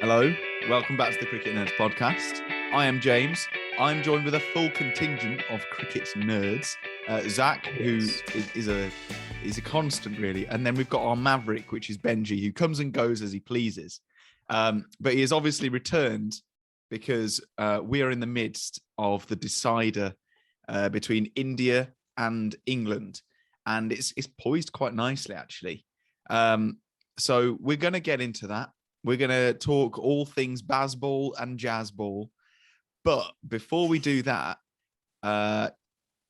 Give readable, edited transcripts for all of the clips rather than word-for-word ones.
Hello, welcome back to the Cricket Nerds podcast. I am James. I'm joined with a full contingent of cricket nerds. Zach, who is a constant really, and then we've got our maverick, which is Benji, who comes and goes as he pleases. But he has obviously returned because we are in the midst of the decider between India and England, and it's poised quite nicely actually. So we're going to get into that. We're going to talk all things Bazball and Jazzball. But before we do that,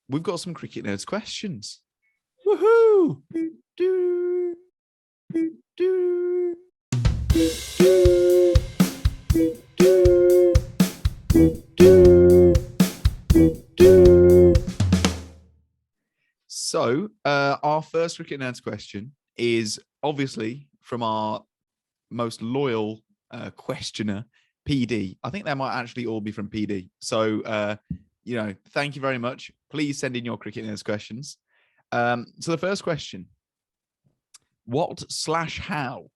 we've got some Cricket Nerds questions. Woohoo! So our first Cricket Nerds question is obviously from our most loyal questioner, PD. I think they might actually all be from PD. So, thank you very much. Please send in your Cricket Nerds questions. So the first question, what/how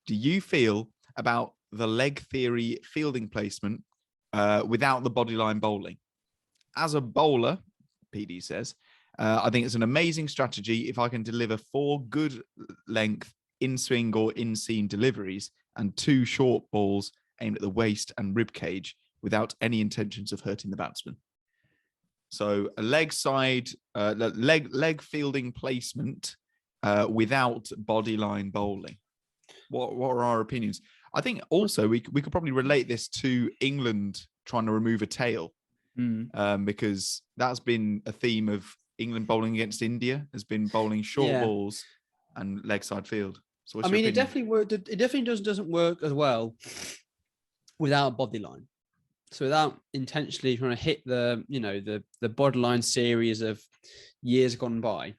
do you feel about the leg theory fielding placement without the bodyline bowling? As a bowler, PD says, I think it's an amazing strategy if I can deliver 4 good length in-swing or in-seam deliveries and 2 short balls aimed at the waist and rib cage without any intentions of hurting the batsman. So a leg side, leg fielding placement without bodyline bowling. What are our opinions? I think also we could probably relate this to England trying to remove a tail because that's been a theme of England bowling against India, has been bowling short balls and leg side field. So I mean, it definitely worked. It definitely doesn't work as well without bodyline. So without intentionally trying to hit the bodyline series of years gone by,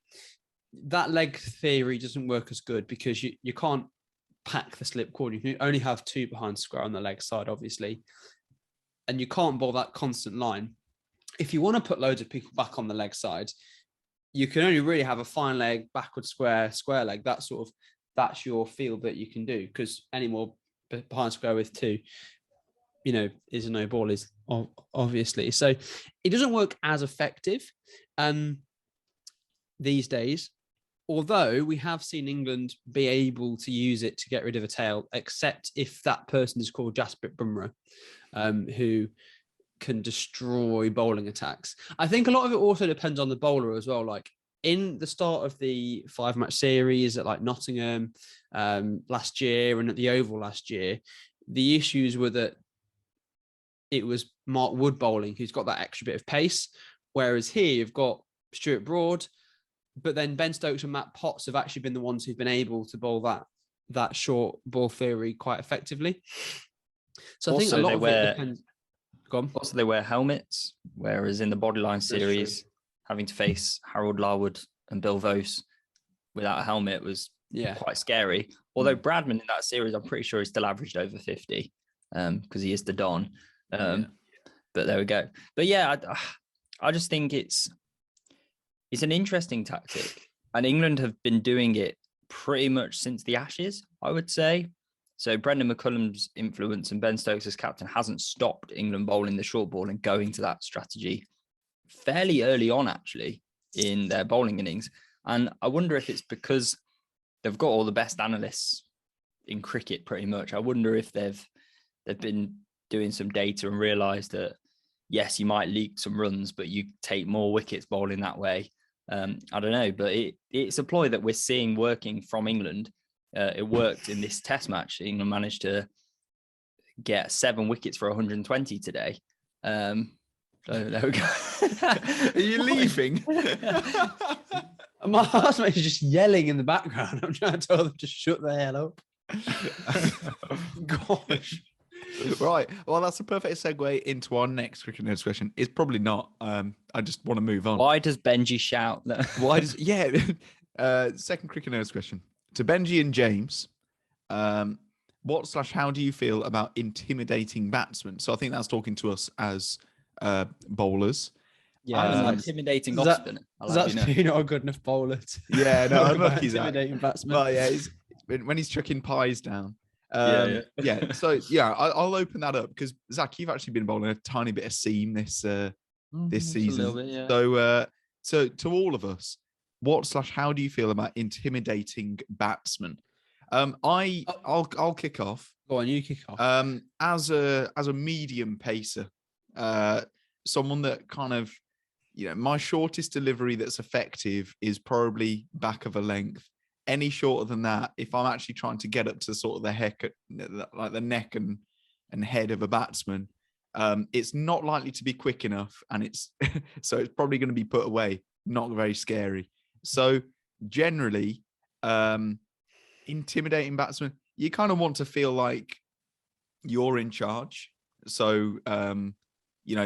that leg theory doesn't work as good because you can't pack the slip cord. You can only have 2 behind square on the leg side, obviously, and you can't bowl that constant line. If you want to put loads of people back on the leg side, you can only really have a fine leg, backward square, square leg. That's your field that you can do, because any more behind square with 2, is a no ball, is obviously. So it doesn't work as effective these days, although we have seen England be able to use it to get rid of a tail, except if that person is called Jasprit Bumrah, who can destroy bowling attacks. I think a lot of it also depends on the bowler as well. Like in the start of the 5-match series at like Nottingham last year and at the Oval last year, the issues were that it was Mark Wood bowling who's got that extra bit of pace, whereas here you've got Stuart Broad, but then Ben Stokes and Matt Potts have actually been the ones who've been able to bowl that short ball theory quite effectively. So I think a lot of it depends. Also, they wear helmets, whereas in the bodyline series, having to face Harold Larwood and Bill Vose without a helmet was quite scary. Although Bradman in that series, I'm pretty sure he still averaged over 50 because he is the Don. But there we go. But yeah, I just think it's an interesting tactic. And England have been doing it pretty much since the Ashes, I would say. So Brendan McCullum's influence and Ben Stokes as captain hasn't stopped England bowling the short ball and going to that strategy fairly early on, actually, in their bowling innings. And I wonder if it's because they've got all the best analysts in cricket, pretty much. I wonder if they've been doing some data and realised that, yes, you might leak some runs, but you take more wickets bowling that way. I don't know, but it's a ploy that we're seeing working from England. It worked in this test match. England managed to get 7 wickets for 120 today. So there we go. Are you leaving? My housemate is just yelling in the background. I'm trying to tell them to shut the hell up. Gosh. Right. Well, that's a perfect segue into our next Cricket Nerds question. It's probably not. I just want to move on. Why does Benji shout? Second Cricket Nerds question. To Benji and James, what/how do you feel about intimidating batsmen? So I think that's talking to us as bowlers. Yeah, I'm an intimidating off spinner. That's you're not a good enough bowler. Yeah, no, unlucky intimidating batsman. Well, yeah, when he's chucking pies down. Yeah. So yeah, I'll open that up because Zach, you've actually been bowling a tiny bit of seam this season. A little bit, yeah. So to all of us, how do you feel about intimidating batsmen? I'll kick off. Go on, you kick off. As a medium pacer, someone that kind of, my shortest delivery that's effective is probably back of a length. Any shorter than that, if I'm actually trying to get up to sort of the neck and head of a batsman, it's not likely to be quick enough, and it's probably going to be put away. Not very scary. So generally, intimidating batsmen, you kind of want to feel like you're in charge. So you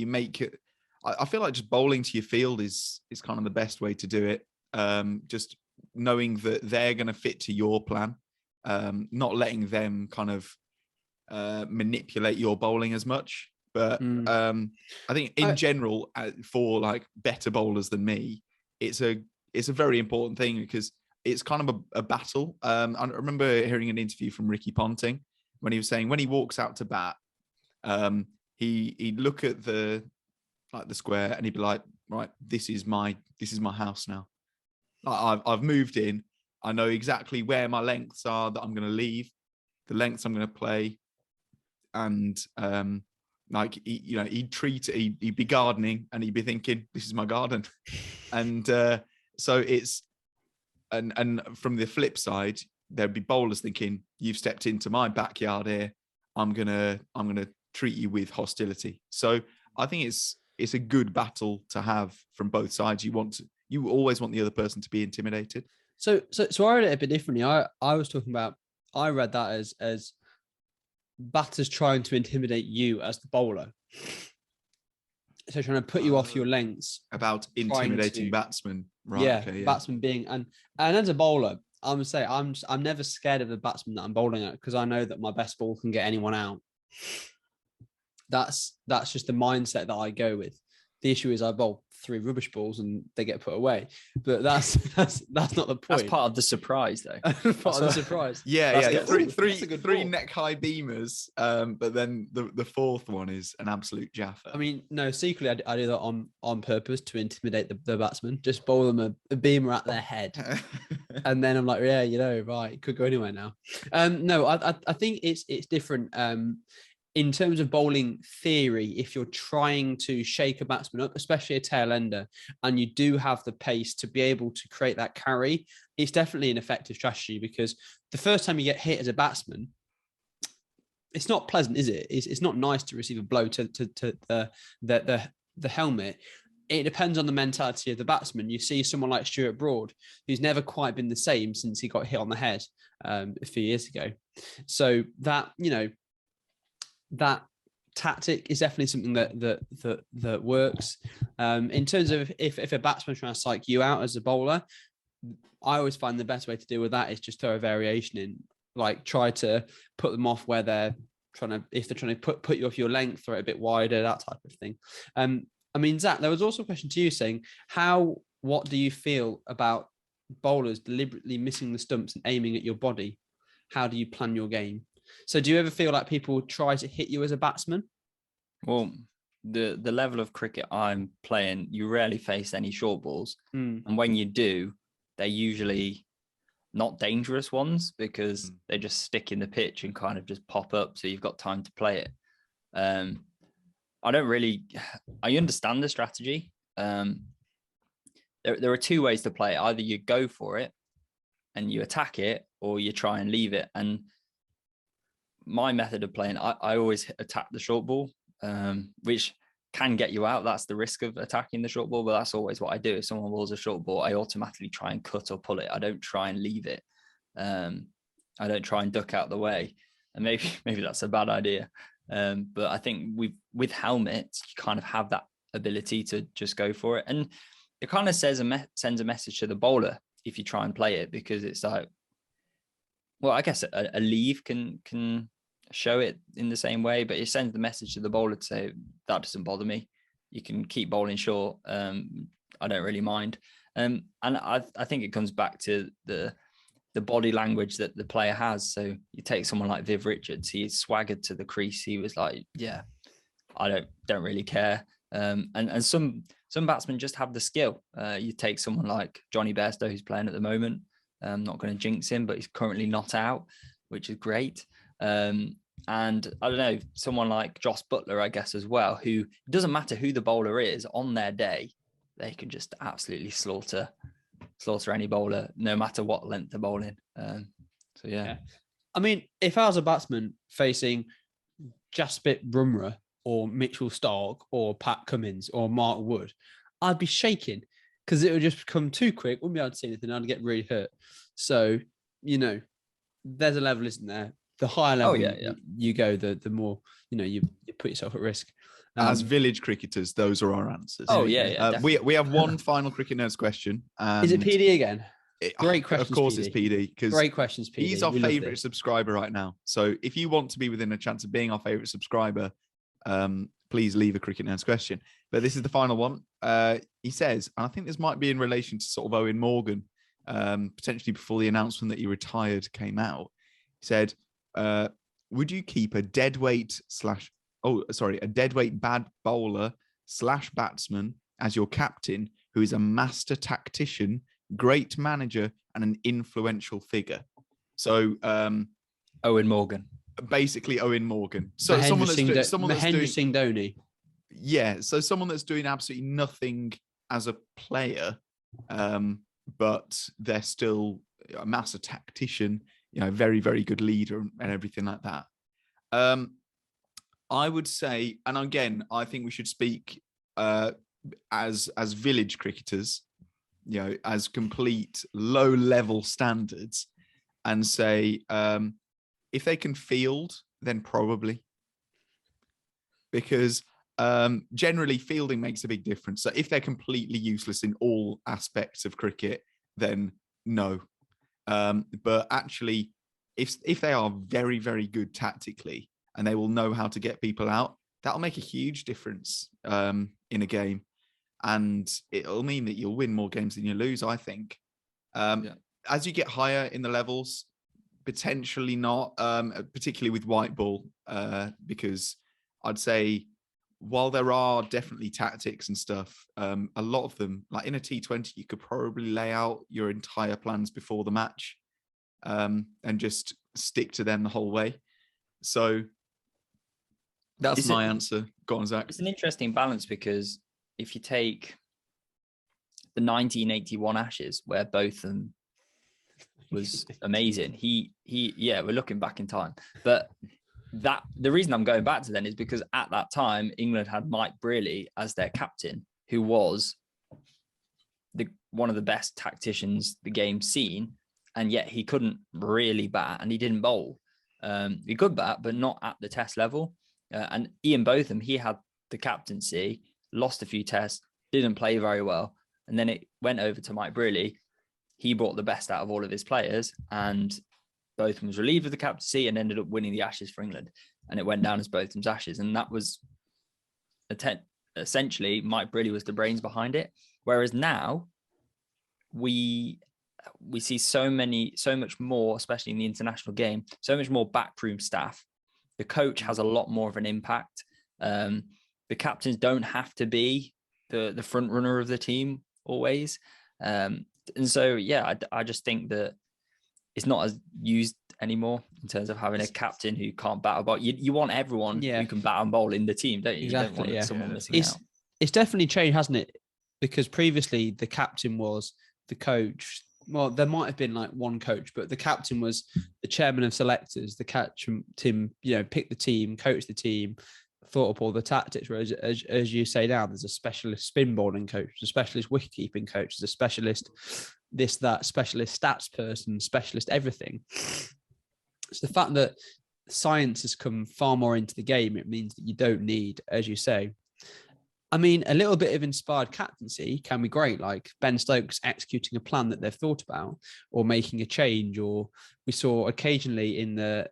make it. I feel like just bowling to your field is kind of the best way to do it. Just knowing that they're going to fit to your plan, not letting them kind of manipulate your bowling as much. But I think in general, for like better bowlers than me, it's a very important thing because it's kind of a battle. I remember hearing an interview from Ricky Ponting when he was saying when he walks out to bat, he'd look at the square and he'd be like, right, this is my house now. I've moved in. I know exactly where my lengths are that I'm going to leave, the lengths I'm going to play, and he'd be gardening and he'd be thinking, this is my garden, and so it's and from the flip side, there'd be bowlers thinking, you've stepped into my backyard here. I'm gonna treat you with hostility. So I think it's a good battle to have from both sides. You always want the other person to be intimidated. So I read it a bit differently. I read that as batters trying to intimidate you as the bowler. So trying to put you off your lengths. About intimidating batsmen. Right. Yeah, okay, yeah. Batsman being and as a bowler, I'm gonna say I'm never scared of the batsman that I'm bowling at because I know that my best ball can get anyone out. That's just the mindset that I go with. The issue is I bowl 3 rubbish balls and they get put away, but that's not the point. That's part of the surprise, though. Part of the surprise. Yeah. Three neck high beamers, but then the fourth one is an absolute jaffa. I mean, no, secretly I do that on purpose to intimidate the batsman. Just bowl them a beamer at their head, and then I'm like, yeah, right, could go anywhere now. No, I think it's different. In terms of bowling theory, if you're trying to shake a batsman up, especially a tail ender, and you do have the pace to be able to create that carry, it's definitely an effective strategy because the first time you get hit as a batsman, it's not pleasant, is it? It's not nice to receive a blow to the helmet. It depends on the mentality of the batsman. You see someone like Stuart Broad, who's never quite been the same since he got hit on the head a few years ago. So that tactic is definitely something that works. In terms of if a batsman's trying to psych you out as a bowler, I always find the best way to deal with that is just throw a variation in, like try to put them off where if they're trying to put you off your length, throw it a bit wider, that type of thing. I mean, Zach, there was also a question to you saying what do you feel about bowlers deliberately missing the stumps and aiming at your body? How do you plan your game? So do you ever feel like people try to hit you as a batsman? Well, the level of cricket I'm playing, you rarely face any short balls. And when you do, they're usually not dangerous ones because they just stick in the pitch and kind of just pop up. So you've got time to play it. I understand the strategy. There are 2 ways to play it. Either you go for it and you attack it, or you try and leave it. And my method of playing, I always attack the short ball, which can get you out. That's the risk of attacking the short ball, but that's always what I do. If someone balls a short ball, I automatically try and cut or pull it. I don't try and leave it. I don't try and duck out the way. And maybe that's a bad idea. But I think with helmets, you kind of have that ability to just go for it. And it kind of sends a message to the bowler if you try and play it, because it's like, well, I guess a leave can show it in the same way, but it sends the message to the bowler to say, that doesn't bother me. You can keep bowling short. I don't really mind. And I think it comes back to the the body language that the player has. So you take someone like Viv Richards, he swaggered to the crease. He was like, yeah, I don't really care. And some batsmen just have the skill. You take someone like Johnny Bairstow, who's playing at the moment. I'm not going to jinx him, but he's currently not out, which is great. And I don't know, someone like Joss Butler, I guess, as well, who, it doesn't matter who the bowler is on their day, they can just absolutely slaughter any bowler, no matter what length they're bowling. So yeah. I mean, if I was a batsman facing Jasprit Bumrah or Mitchell Starc or Pat Cummins or Mark Wood, I'd be shaking because it would just come too quick. Wouldn't be able to see anything. I'd get really hurt. So, there's a level, isn't there? The higher level you go, the more, you put yourself at risk. As village cricketers, those are our answers. Oh, yeah. We have one final Cricket Nerds question. Is it PD again? Great questions. Of course, PD. it's PD. Because great questions, PD. He's our favorite subscriber right now. So if you want to be within a chance of being our favorite subscriber, please leave a Cricket Nerds question. But this is the final one. He says, and I think this might be in relation to sort of Owen Morgan, potentially before the announcement that he retired came out. He said, would you keep a deadweight bad bowler / batsman as your captain, who is a master tactician, great manager, and an influential figure? So Owen Morgan. Basically Owen Morgan. So Mahendra Singh Dhoni. Yeah, so someone that's doing absolutely nothing as a player, but they're still a master tactician, very, very good leader and everything like that. I would say, and again, I think we should speak as village cricketers, as complete low-level standards, and say if they can field, then probably, because generally fielding makes a big difference. So if they're completely useless in all aspects of cricket, then no. But actually, if they are very, very good tactically and they will know how to get people out, that'll make a huge difference in a game. And it'll mean that you'll win more games than you lose, I think. As you get higher in the levels, potentially not, particularly with white ball, because I'd say while there are definitely tactics and stuff, a lot of them, like in a T20, you could probably lay out your entire plans before the match and just stick to them the whole way. So that's my answer. Go on, Zach. It's an interesting balance, because if you take the 1981 Ashes, where Botham was amazing, we're looking back in time, but the reason I'm going back to then is because at that time England had Mike Brearley as their captain, who was one of the best tacticians the game's seen, and yet he couldn't really bat and he didn't bowl. He could bat, but not at the test level. And Ian Botham, he had the captaincy, lost a few tests, didn't play very well, and then it went over to Mike Brearley. He brought the best out of all of his players, and Botham was relieved of the captaincy and ended up winning the Ashes for England. And it went down as Botham's Ashes. And that was essentially Mike Brearley was the brains behind it. Whereas now we see so much more, especially in the international game, so much more backroom staff. The coach has a lot more of an impact. The captains don't have to be the front runner of the team always. And so, I just think that it's not as used anymore in terms of having a captain who can't bat a ball. You want everyone who can bat and bowl in the team, don't you? Exactly. You don't want someone missing out. It's definitely changed, hasn't it? Because previously the captain was the coach. Well, there might have been like one coach, but the captain was the chairman of selectors. The captain, picked the team, coached the team, thought up all the tactics. Whereas, as you say now, there's a specialist spin bowling coach, a specialist wicket keeping coach, there's a specialist this, that, specialist stats person, specialist everything. So the fact that science has come far more into the game, it means that you don't need, as you say, I mean, a little bit of inspired captaincy can be great, like Ben Stokes executing a plan that they've thought about, or making a change. Or we saw occasionally in the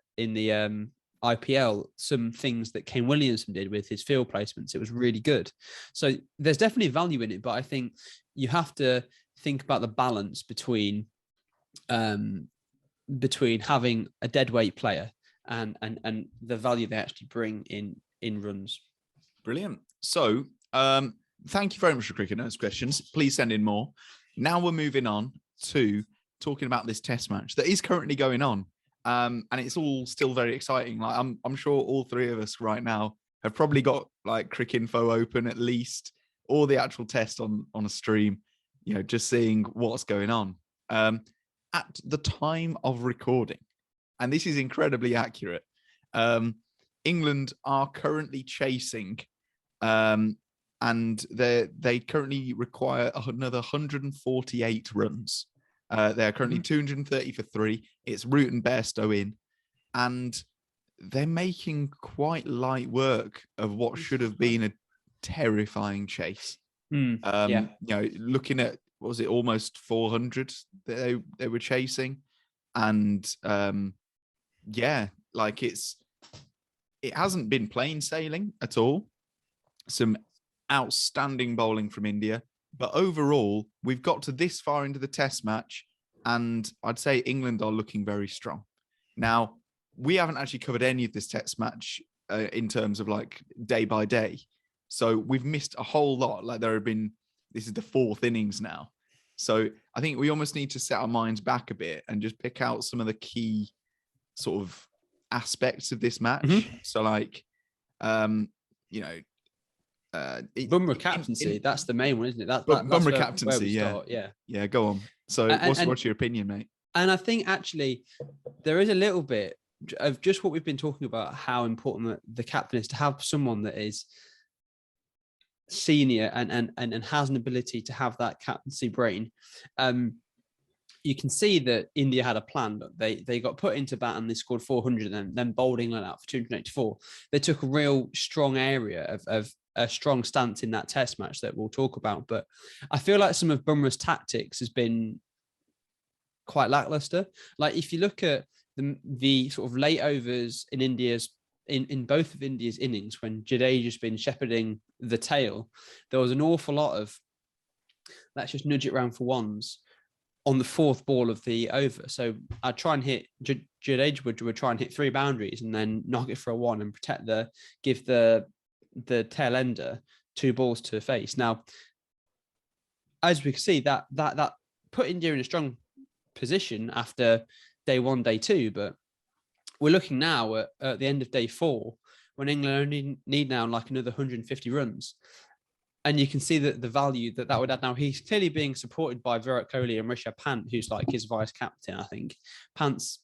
IPL some things that Kane Williamson did with his field placements. It was really good. So there's definitely value in it, but I think you have to think about the balance between between having a dead weight player and the value they actually bring in runs. Brilliant. So thank you very much for Cricket Nerds questions. Please send in more. Now we're moving on to talking about this test match that is currently going on. And it's all still very exciting. Like I'm sure all three of us right now have probably got like Cricinfo open at least, or the actual test on a stream, just seeing what's going on. At the time of recording, and this is incredibly accurate, England are currently chasing, and they currently require another 148 runs. They're currently 230 for 3. It's Root and Bairstow in, and they're making quite light work of what should have been a terrifying chase. Looking at, what was it, almost 400 that they were chasing, and it hasn't been plain sailing at all. Some outstanding bowling from India, but overall we've got to this far into the test match, and I'd say England are looking very strong. Now, we haven't actually covered any of this test match in terms of like day by day, so we've missed a whole lot. Like this is the 4th innings now, so I think we almost need to set our minds back a bit and just pick out some of the key sort of aspects of this match. So like Bumrah captaincy, that's the main one, isn't it? Bumrah captaincy, yeah. Go on. So what's your opinion, mate? And I think actually there is a little bit of just what we've been talking about, how important the captain is, to have someone that is senior and has an ability to have that captaincy brain. You can see that India had a plan, but they got put into bat and they scored 400 and then bowled England out for 284. They took a real strong area of a strong stance in that test match that we'll talk about. But I feel like some of Bumrah's tactics has been quite lackluster. Like if you look at the sort of late overs in India's in both of India's innings, when Jadeja's been shepherding the tail, there was an awful lot of let's just nudge it round for ones on the 4th ball of the over. So I'd try and hit Jadeja would try and hit 3 boundaries and then knock it for a 1 and give the tail ender 2 balls to face. Now, as we can see, that put India in a strong position after day 1, day 2, but we're looking now at the end of day 4 when England only need now like another 150 runs. And you can see that the value that would add. Now, he's clearly being supported by Virat Kohli and Rishabh Pant, who's like his vice captain, I think. Pant's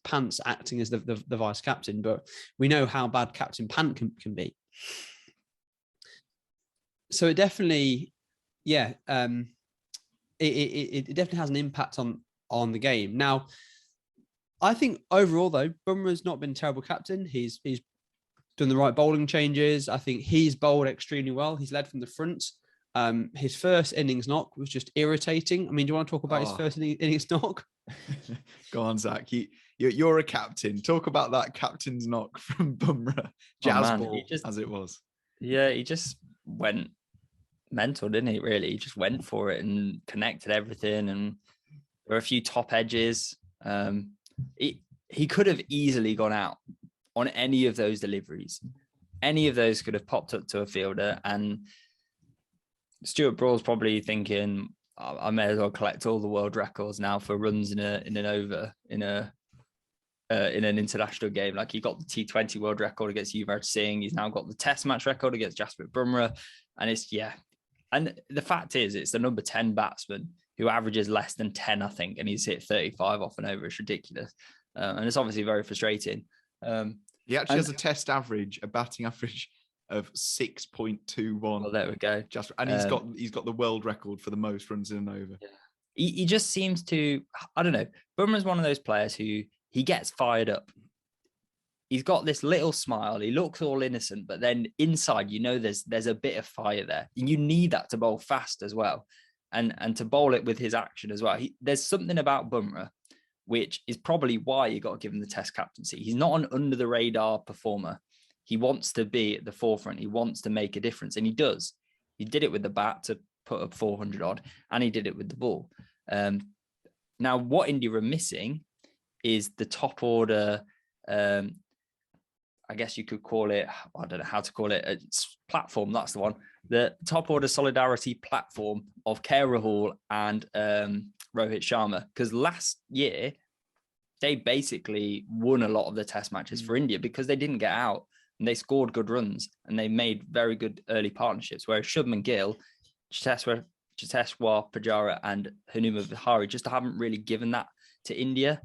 acting as the vice captain, but we know how bad Captain Pant can be. So it definitely, it definitely has an impact on the game. Now, I think overall, though, Bumrah's not been a terrible captain. He's done the right bowling changes. I think he's bowled extremely well. He's led from the front. His first innings knock was just irritating. I mean, do you want to talk about his first innings knock? Go on, Zach. You're a captain. Talk about that captain's knock from Bumrah. Jazz ball, as it was. Yeah, he just went mental, didn't he, really? He just went for it and connected everything. And there were a few top edges. He could have easily gone out on any of those deliveries. Any of those could have popped up to a fielder, and Stuart Broad's probably thinking, I may as well collect all the world records now for runs in an over in an international game. Like, he got the T20 world record against Yuvraj Singh. He's now got the Test match record against Jasprit Bumrah, and and the fact is, it's the number 10 batsman who averages less than 10, I think, and he's hit 35 off and over. It's ridiculous, and it's obviously very frustrating. He actually has a batting average of 6.21. Well, there we go. He's got the world record for the most runs in an over. Yeah. He just seems to, I don't know. Bumrah's one of those players who he gets fired up. He's got this little smile. He looks all innocent, but then inside, there's a bit of fire there. And you need that to bowl fast as well, and to bowl it with his action as well. There's something about Bumrah, which is probably why you got to give him the Test captaincy. He's not an under-the-radar performer. He wants to be at the forefront. He wants to make a difference, and he does. He did it with the bat to put up 400 odd, and he did it with the ball. Now, what India are missing is the top order. I guess you could call it, I don't know how to call it, it's platform, that's the one. The top order solidarity platform of KL Rahul and Rohit Sharma. Because last year, they basically won a lot of the test matches for India because they didn't get out and they scored good runs and they made very good early partnerships. Whereas Shubman Gill, Cheteshwar Pujara and Hanuma Vihari just haven't really given that to India,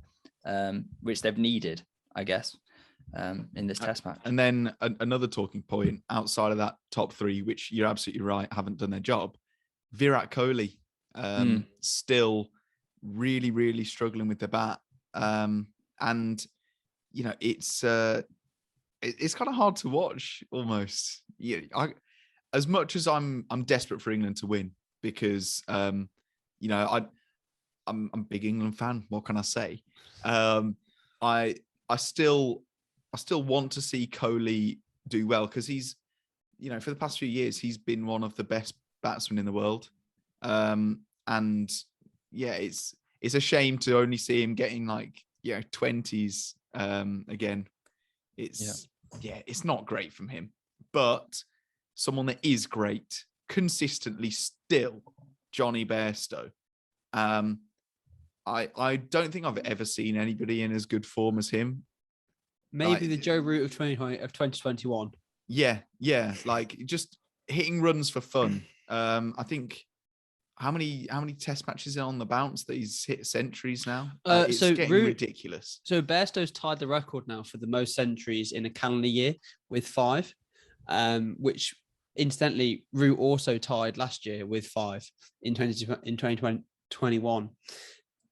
which they've needed, I guess. In this test match. And then another talking point outside of that top three, which you're absolutely right, haven't done their job. Virat Kohli, still really, really struggling with the bat. And, you know, it's kind of hard to watch almost. Yeah, as much as I'm desperate for England to win because, you know, I'm a big England fan. What can I say? I still want to see Kohli do well because he's, you know, for the past few years, he's been one of the best batsmen in the world. And yeah, it's a shame to only see him getting like, you know, 20s again. It's not great from him, but someone that is great consistently still, Johnny Bairstow. I don't think I've ever seen anybody in as good form as him. Maybe the Joe Root of 2021. Yeah, like just hitting runs for fun. I think how many test matches are on the bounce that he's hit centuries now? It's getting ridiculous. So Bairstow's tied the record now for the most centuries in a calendar year with 5, which incidentally Root also tied last year with 5 in 2021.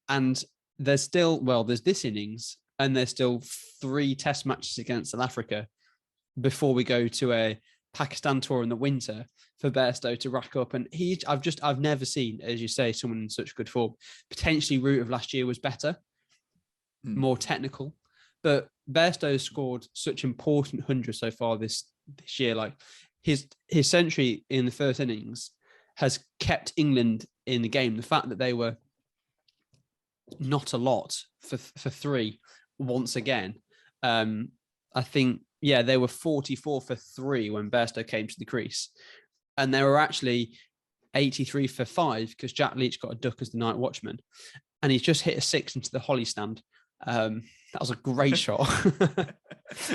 And there's this innings. And there's still 3 test matches against South Africa before we go to a Pakistan tour in the winter for Bairstow to rack up. And I've never seen, as you say, someone in such good form. Potentially Root of last year was better, more technical, but Bairstow scored such important hundreds so far this year. Like his century in the first innings has kept England in the game. The fact that they were not a lot for 3 once again. I think, they were 44 for 3 when Bairstow came to the crease. And they were actually 83 for 5 because Jack Leach got a duck as the night watchman. And he's just hit a 6 into the holly stand. That was a great shot.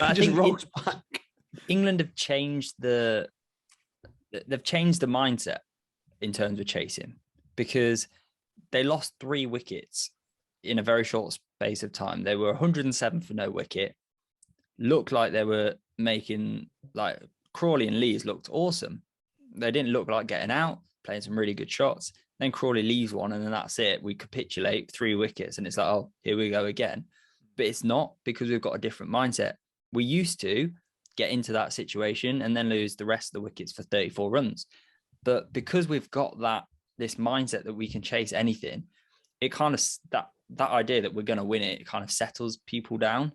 I think rolled back. England have changed the mindset in terms of chasing because they lost 3 wickets in a very short space of time. They were 107 for no wicket. Looked like they were making, like, Crawley and Lees looked awesome. They didn't look like getting out, playing some really good shots. Then Crawley leaves one and then that's it. We capitulate, 3 wickets and it's like, oh, here we go again. But it's not, because we've got a different mindset. We used to get into that situation and then lose the rest of the wickets for 34 runs. But because we've got this mindset that we can chase anything, it kind of, that idea that we're going to win it kind of settles people down.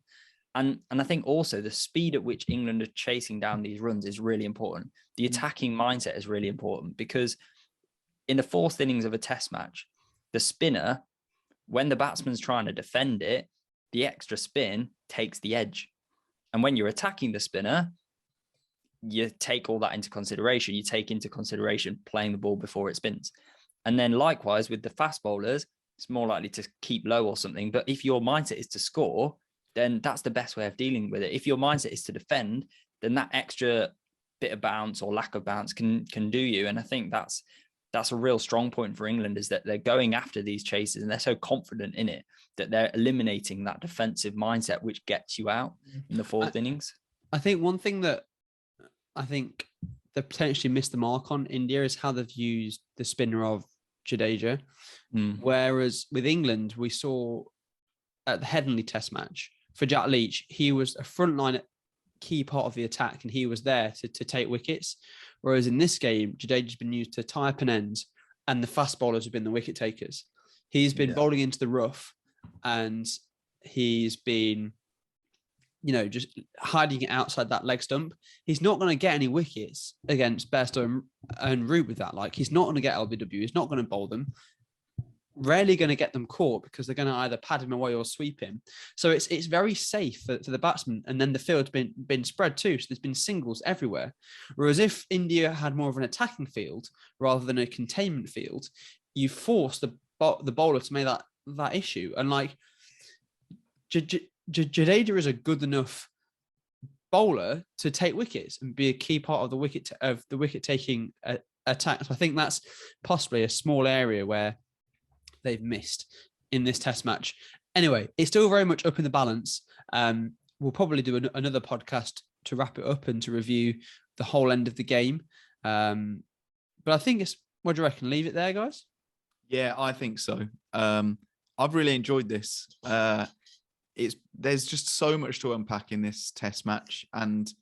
And I think also the speed at which England are chasing down these runs is really important. The attacking mindset is really important because in the 4th innings of a test match, the spinner, when the batsman's trying to defend it, the extra spin takes the edge. And when you're attacking the spinner, you take all that into consideration. You take into consideration playing the ball before it spins. And then likewise with the fast bowlers, it's more likely to keep low or something. But if your mindset is to score, then that's the best way of dealing with it. If your mindset is to defend, then that extra bit of bounce or lack of bounce can do you. And I think that's a real strong point for England, is that they're going after these chases and they're so confident in it that they're eliminating that defensive mindset, which gets you out in the 4th innings. I think one thing that I think they potentially missed the mark on India is how they've used the spinner of Jadeja. Whereas with England, we saw at the Headingley Test match for Jack Leach, he was a frontline key part of the attack and he was there to take wickets. Whereas in this game, Jadeja's been used to tie up an end and the fast bowlers have been the wicket takers. He's been bowling into the rough and he's been, just hiding it outside that leg stump. He's not going to get any wickets against Bairstow and Root with that. Like, he's not going to get LBW. He's not going to bowl them. rarely going to get them caught because they're going to either pad him away or sweep him. So it's very safe for the batsman. And then the field's been spread too. So there's been singles everywhere. Whereas if India had more of an attacking field rather than a containment field, you force the bowler to make that issue. And like Jadeja is a good enough bowler to take wickets and be a key part of the wicket taking attack. So I think that's possibly a small area where they've missed in this test match. Anyway, it's still very much up in the balance. We'll probably do another podcast to wrap it up and to review the whole end of the game. But I think what do you reckon? Leave it there, guys? Yeah, I think so. I've really enjoyed this. There's just so much to unpack in this test match, and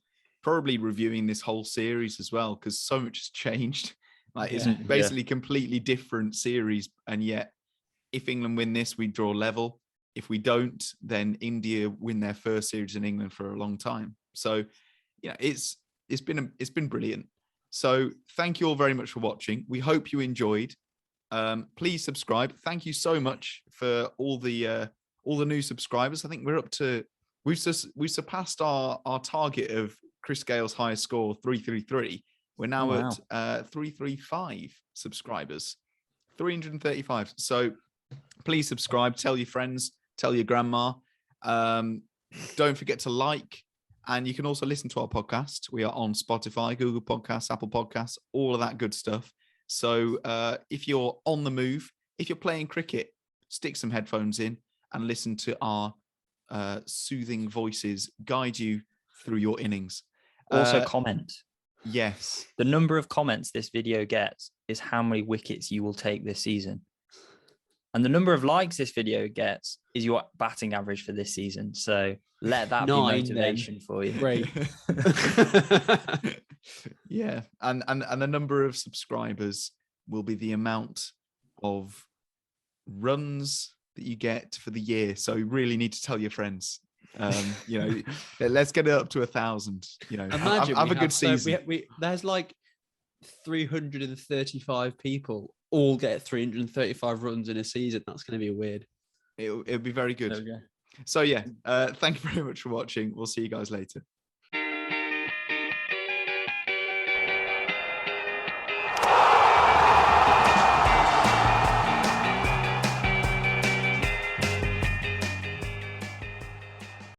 probably reviewing this whole series as well, because so much has changed. Like it's basically completely different series, and yet if England win this, we draw level. If we don't, then India win their first series in England for a long time. So, yeah, it's been brilliant. So, thank you all very much for watching. We hope you enjoyed. Please subscribe. Thank you so much for all the new subscribers. I think we've surpassed our target of Chris Gale's highest score, 333. We're now at 335 subscribers, 335. So please subscribe, tell your friends, tell your grandma. Don't forget to like, and you can also listen to our podcast. We are on Spotify, Google Podcasts, Apple Podcasts, all of that good stuff. So if you're on the move, if you're playing cricket, stick some headphones in and listen to our soothing voices guide you through your innings. Also comment. Yes. The number of comments this video gets is how many wickets you will take this season. And the number of likes this video gets is your batting average for this season. So let that be motivation for you. Great. Yeah. And the number of subscribers will be the amount of runs that you get for the year. So you really need to tell your friends. Let's get it up to 1,000. Imagine have a good season. There's like 335 people all get 335 runs in a season. That's going to be weird. It'll be very good. So yeah, thank you very much for watching. We'll see you guys later.